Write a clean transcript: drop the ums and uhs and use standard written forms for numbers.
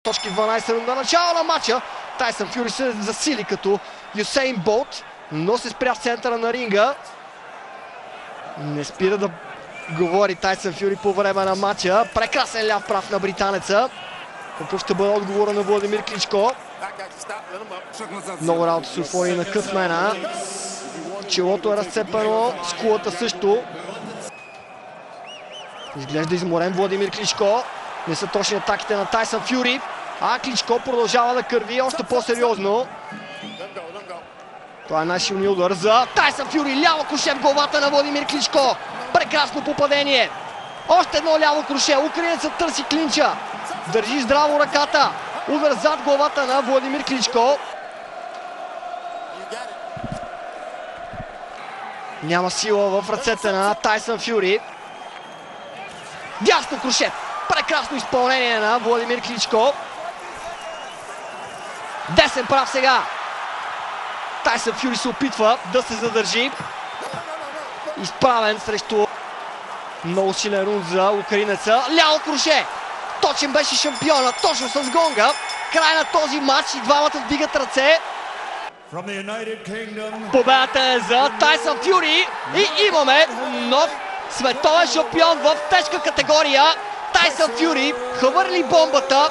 Точки 12 рунда, начало на матча. Тайсън Фюри се засили като Юсейн Болт, но се спря в центъра на ринга. Не спира да говори Тайсън Фюри по време на матча. Прекрасен ляв прав на британеца. Какъв ще бъде отговора на Владимир Кличко? Много работа се отвори на късмена. Челото е разцепено, скулата също. Изглежда изморен Владимир Кличко. Не са точни атаките на Тайсън Фюри. А Кличко продължава да кърви още по-сериозно. Това е най-силният удар за Тайсън Фюри. Ляво круше в главата на Владимир Кличко. Прекрасно попадение. Още едно ляво круше. Украинецът търси клинча. Държи здраво ръката. Удар зад главата на Владимир Кличко. Няма сила в ръцете на Тайсън Фюри. Дясно круше. Прекрасно изпълнение на Владимир Кличко. Десен прав сега. Тайсън Фюри се опитва да се задържи. Изправен срещу много силен рунд за украинеца. Ляво круше. Точен беше шампиона. Точно с гонга. Край на този матч и двамата вдигат ръце. Победата е за Тайсън Фюри. И имаме нов световен шампион в тежка категория. Тайсън Фюри хвърли бомбата.